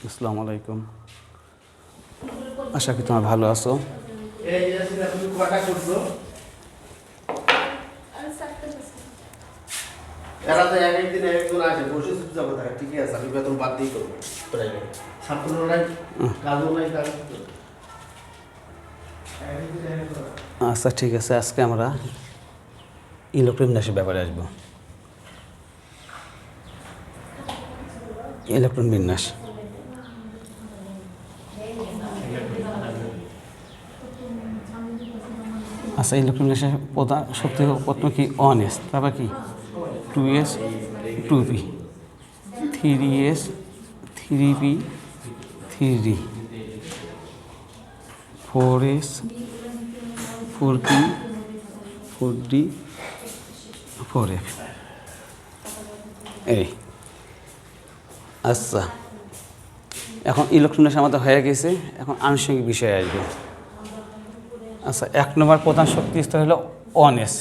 আসসালামু আলাইকুম। আশা করি তোমরা ভালো আছো। আচ্ছা ঠিক আছে, আজকে আমরা ইলেকট্রন বিন্যাসের ব্যাপারে আসবো। ইলেকট্রন বিন্যাস আচ্ছা, ইলেকট্রন বিন্যাসের প্রধান শক্তি প্রথমে কি 1s, তারপর কি 2s 2p, 3s 3p 3d, 4s 4p 4d 4f। এই আচ্ছা, এখন ইলেকট্রন বিন্যাস আমাদের হয়ে গেছে। এখন আনুষঙ্গিক বিষয়ে আসবে। আচ্ছা, 1 নম্বর প্রধান শক্তি স্তর হলো 1s,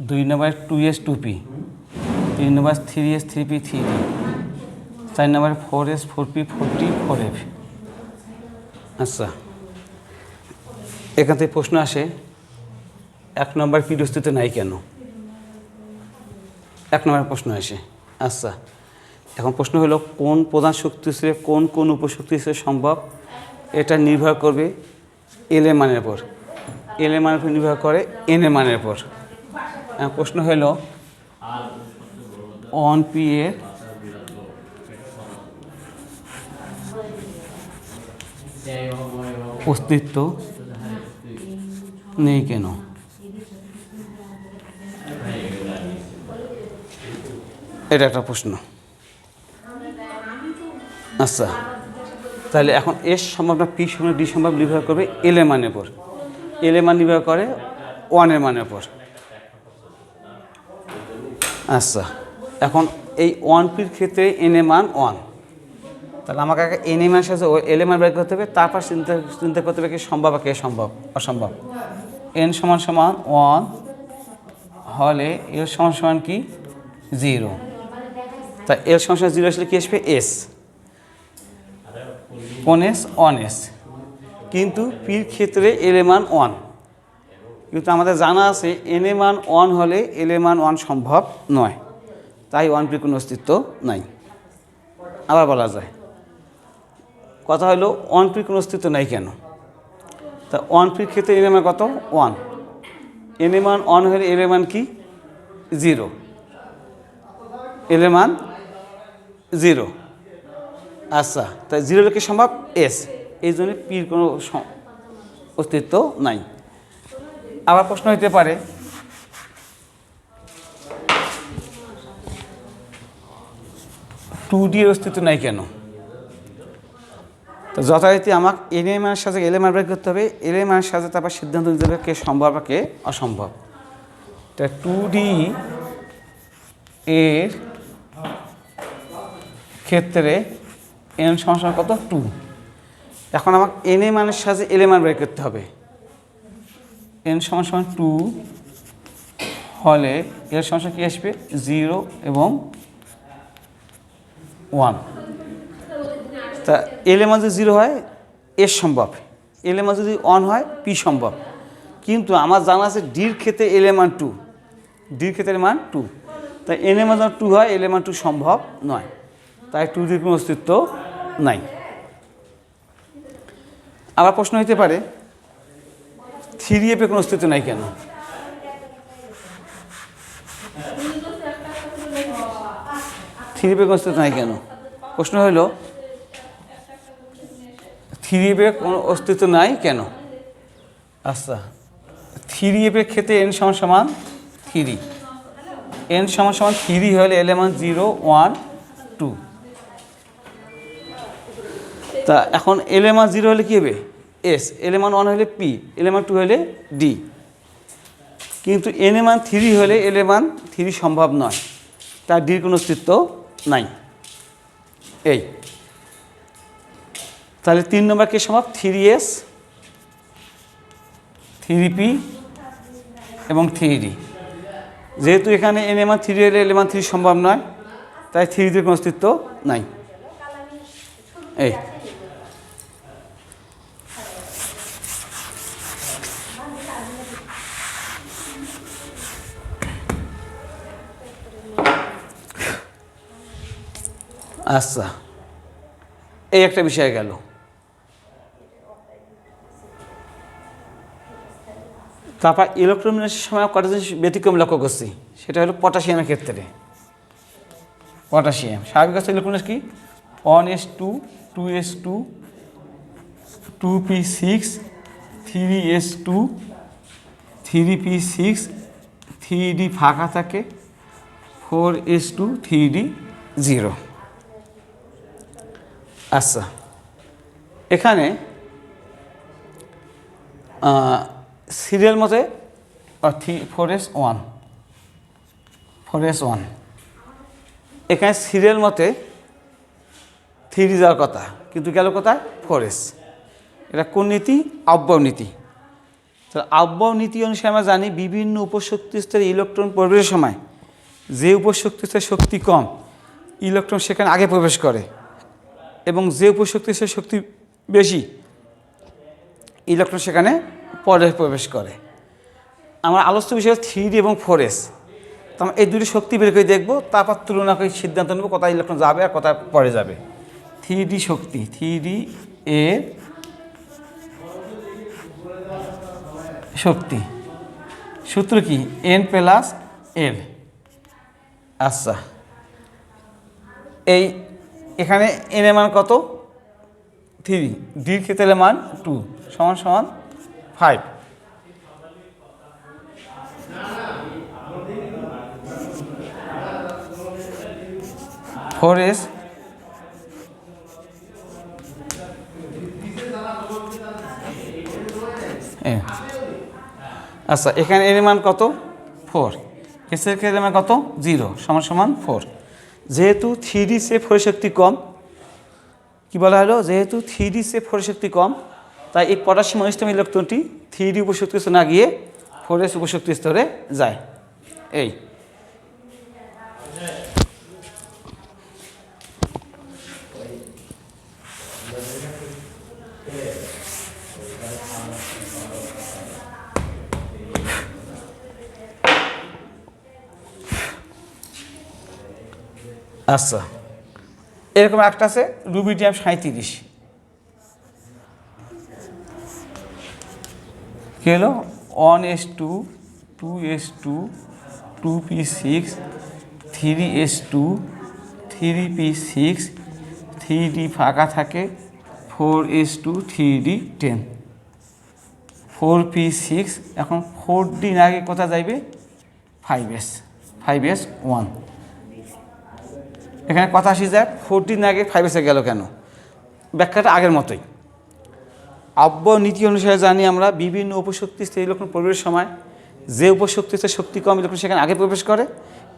2 নম্বর 2s 2p, 3 নম্বর 3s 3p 3d, 4 নম্বর 4s 4p 4d 4f। আচ্ছা, এখান থেকে প্রশ্ন আসে 1 নম্বর পির অস্তিত্ব নাই কেন? 1 নম্বর প্রশ্ন আসে। আচ্ছা, এখন প্রশ্ন হলো কোন প্রধান শক্তি স্তরে কোন কোন উপশক্তি স্তরে সম্ভব, এটা নির্ভর করবে এল এর মানের উপর। এল এর মানের উপর নির্ভর করে এন এর মানের উপর। প্রশ্ন হলো 1p এর অস্তিত্ব নেই কেন? এটা একটা প্রশ্ন। আচ্ছা, তাহলে এখন এস সম্ভব না পি সম্ভব ডি সম্ভব নির্ভর করবে এল এর মানের উপর। এল এর মান নির্ভর করে 1 এর মানের উপর। আচ্ছা, এখন এই 1পির ক্ষেত্রে এন এর মান 1, তাহলে আমাকে আগে এন এর মানের সাথে এল এর মান বের করতে হবে, তারপর চিন্তা করতে হবে কি সম্ভব আর কে সম্ভব অসম্ভব। এন সমান সমান 1 হলে এল সমান সমান কি 0, তা এল সমান সমান 0 আসলে কি আসবে এস, কোন s 1s, কিন্তু পির ক্ষেত্রে এল এর মান 1। কিন্তু আমাদের জানা আছে এন এর মান 1 হলে এল এর মান 1 সম্ভব নয়, তাই 1পির কোনো অস্তিত্ব নাই। আবার বলা যায়, কথা হলো 1পির কোনো অস্তিত্ব নাই কেন? তা 1পির ক্ষেত্রে এন এর মান কত 1, এন এর মান 1 হলে এল এর মান কি 0, এল এর মান 0। আচ্ছা, তাই 0 হলে কি সম্ভব এস, এই জন্য পির কোনো অস্তিত্ব নাই। আবার প্রশ্ন হতে পারে 2D এর অস্তিত্ব নাই কেন? তো যথারীতি আমাকে এন এর মানের সাথে এল এর মান বের করতে হবে, এল এর মানের সাথে তারপর সিদ্ধান্ত নিতে হবে কে সম্ভব আর কে অসম্ভব। তা 2D এর ক্ষেত্রে এন সমান কত 2। এখন আমাকে এন এর মানের সাথে এল এর মান বের করতে হবে। এন সমান 2 হলে এর সমান কি আসবে 0 এবং 1। তা এল এর মান যদি 0 হয় এস সম্ভব, এল এর মান যদি 1 হয় পি সম্ভব। কিন্তু আমার জানা আছে ডির ক্ষেত্রে এল এর মান 2, ডির ক্ষেত্রে মান 2, তাই এন এর মান যখন 2 হয় এল এর মান 2 সম্ভব নয়, তাই 2ডির কোনো অস্তিত্ব নাই। আবার প্রশ্ন হতে পারে 3f এর কোনো অস্তিত্ব নাই কেন? 3f এর কোনো অস্তিত্ব নাই কেন? প্রশ্ন হলো 3f এর কোনো অস্তিত্ব নাই কেন? আচ্ছা, 3f এর ক্ষেত্রে n সমান সমান 3, n সমান সমান 3 হলে এল এর মান 0 1 2। তা এখন এল এর মান 0 হলে কী হবে এস, এল এর মান 1 হলে পি, এল এর মান 2 হলে ডি। কিন্তু এন এর মান 3 হলে এল এর মান 3 সম্ভব নয়, তার ডির কোনো অস্তিত্ব নাই। এই তাহলে 3 নম্বর কে সম্ভব 3s 3p এবং 3d। যেহেতু এখানে এন এর মান 3 হলে এল এর মান 3 সম্ভব নয়, তাই 3d কোনো অস্তিত্ব নাই। এই আচ্ছা, এই একটা বিষয় গেল। তারপর ইলেকট্রোমিনাসের সময় কটা জিনিস ব্যতিক্রম লক্ষ্য করছি, সেটা হলো পটাশিয়ামের ক্ষেত্রে। পটাশিয়াম স্বাভাবিক আছে ইলেকট্রোমিনাস কি 1s2 2s2 2p6 3s2 3p6 3d ফাঁকা থাকে 4s2 3d 0। আচ্ছা, এখানে সিরিয়াল মতে 4s1 এখানে সিরিয়াল মতে 3d যাওয়ার কথা, কিন্তু গেল কোথায় 4s। এটা কোন নীতি? আব্বাও নীতি। তাহলে আব্বাও নীতি অনুসারে আমরা জানি বিভিন্ন উপশক্তি স্তরে ইলেকট্রন প্রবেশের সময় যে উপশক্তি স্তরে শক্তি কম ইলেকট্রন সেখানে আগে প্রবেশ করে, এবং যে উপশক্তি স্তরে শক্তি বেশি ইলেকট্রন সেখানে পরে প্রবেশ করে। আমার আলোচ্য বিষয় 3d এবং 4s। তো আমরা এই দুটি শক্তি বের করে দেখব, তারপর তুলনা করে সিদ্ধান্ত নেব কোথায় ইলেকট্রন যাবে আর কোথায় পরে যাবে। 3d শক্তি, 3d এর শক্তি সূত্র কি n প্লাস l। আচ্ছা, এই এখানে n এর মান কত 3, ডির ক্ষেত্রে মান 2 সমান সমান 5। ফোর এস আচ্ছা, এখানে এর মান কত 4, এসের ক্ষেত্রে মান কত 0 সমান সমান 4। যেহেতু 3d সে 4 শক্তি কম, কি বলা হলো, যেহেতু 3d সে 4 শক্তি কম, তাই এই পটাশিয়াম অনিষ্টম ইলেকট্রনটি 3d উপশক্তি স্তরে না গিয়ে 4s উপশক্তি স্তরে যায়। এই আচ্ছা, এরকম একটা আছে রুবিডিয়াম 37। কি হলো 1s2 2s2 2p6 3s2 3p6 3d ফাঁকা থাকে 4s2 3d10 4p6। এখন 4d না আগে কোথায় যাইবে 5s1। এখানে কথা আসি যায় 4d না আগে 5s গেল কেন? ব্যাখ্যাটা আগের মতোই। আব্বাও নীতি অনুসারে জানি আমরা বিভিন্ন উপশক্তি স্তরে ইলেকট্রন প্রবেশের সময় যে উপশক্তিতে শক্তি কম ইলেকট্রন সেখানে আগে প্রবেশ করে,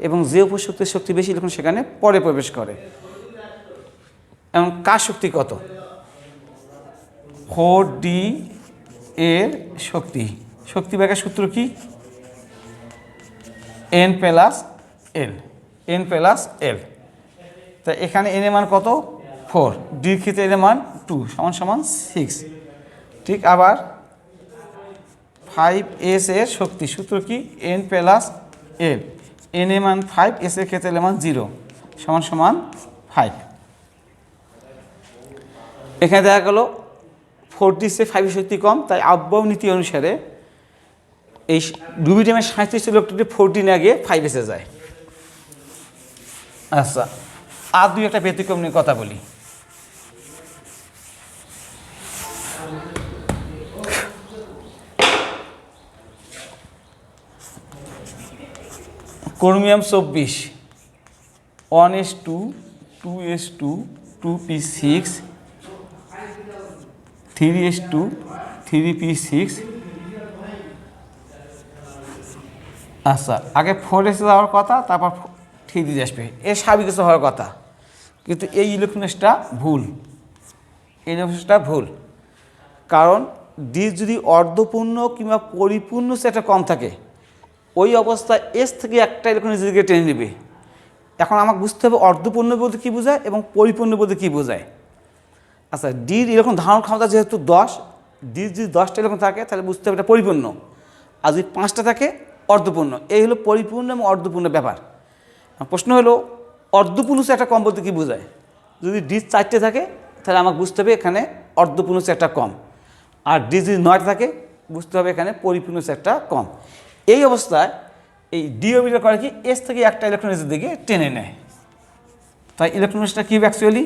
এবং যে উপশক্তির শক্তি বেশি ইলেকট্রন সেখানে পরে প্রবেশ করে। এবং কার শক্তি কত 4d এর শক্তি ব্যাখ্যার সূত্র কি n প্লাস l। তা এখানে n এর মান কত 4, ডির ক্ষেত্রে এর মান 2 সমান সমান 6। ঠিক আবার 5s এর শক্তি সূত্র কি n প্লাস l, n এর মান 5, s এর ক্ষেত্রে এর মান 0 সমান সমান 5। এখানে দেখা গেল 4d সে 5 শক্তি কম, তাই আব্বাও নীতি অনুসারে এই রুবিডিয়ামের 37 ইলেকট্রনটি 4d না গিয়ে 5s যায়। আচ্ছা, আর দুই একটা ব্যতিক্রম নিয়ে কথা বলি। Chromium 24 1s2 2s2 2p6 3s2 3p6। আচ্ছা, আগে 4s যাওয়ার কথা, তারপর 3d আসবে, এর স্বাভাবিক হওয়ার কথা, কিন্তু এই ইলেকট্রনটা ভুল। কারণ ডি যদি অর্ধপূর্ণ কিংবা পরিপূর্ণ সেটা কম থাকে, ওই অবস্থায় এস থেকে একটা ইলেকট্রন নিজের দিকে টেনে নেবে। এখন আমাকে বুঝতে হবে অর্ধপূর্ণ বলতে কী বোঝায় এবং পরিপূর্ণ বলতে কী বোঝায়। আচ্ছা ডির ইলেকট্রন ধারণ ক্ষমতা যেহেতু 10, ডির যদি 10টা ইলেকট্রন থাকে তাহলে বুঝতে হবে এটা পরিপূর্ণ, আর যদি 5টা থাকে অর্ধপূর্ণ। এই হলো পরিপূর্ণ এবং অর্ধপূর্ণ ব্যাপার। প্রশ্ন হলো অর্ধপূর্ণ চেয়ে একটা কম বলতে কী বোঝায়? যদি ডি 4টে থাকে তাহলে আমাকে বুঝতে হবে এখানে অর্ধপূর্ণ চেয়ে একটা কম, আর ডি যদি 9টা থাকে বুঝতে হবে এখানে পরিপূর্ণ চেয়ে একটা কম। এই অবস্থায় এই ডি অরবিটাল করে কি এস থেকে একটা ইলেকট্রন এসের দিকে টেনে নেয়। তাই ইলেকট্রনটা কী হবে actually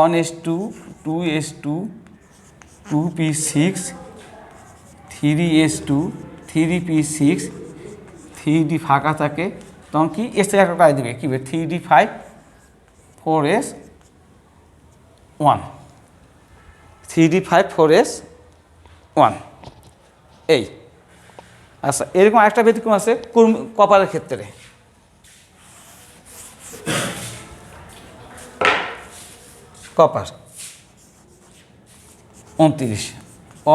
1s2 2s2 2p6 3s2 3p6 3d ফাঁকা থাকে, তখন কি এস থেকে একটা দেবে কী হবে 3d5 4s1 3d5 4s1 এই। আচ্ছা এরকম একটা ব্যতিক্রম আছে কপারের ক্ষেত্রে। Copper 29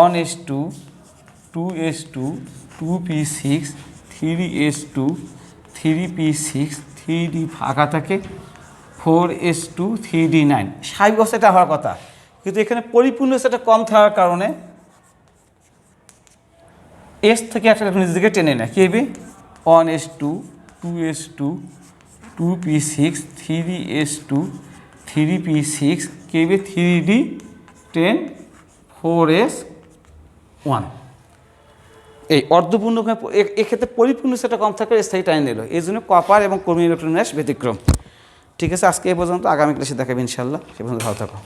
1s2 2s2 2p6 3s2 3p6 3d ফাঁকা থাকে 4s2 3d9। স্বাভাবিক অবস্থা এটা হওয়ার কথা, কিন্তু এখানে পরিপূর্ণ সেটা কম থাকার কারণে এস থেকে একটা নিজের দিকে টেনে নেয়। কী হবে 1s2 2s2 2p6 3s2 3p6 কী হবে 3d10 4s1। এই অর্ধপূর্ণ এক্ষেত্রে পরিপূর্ণ সেটা কম থাকলে স্থায়ী টাইম নিল, এই জন্য কপার এবং কর্মী ইলেকট্রন ব্যতিক্রম। ঠিক আছে, আজকে এই পর্যন্ত, আগামী ক্লাসে দেখাবে ইনশাল্লাহ। সে পর্যন্ত ভালো থাকো।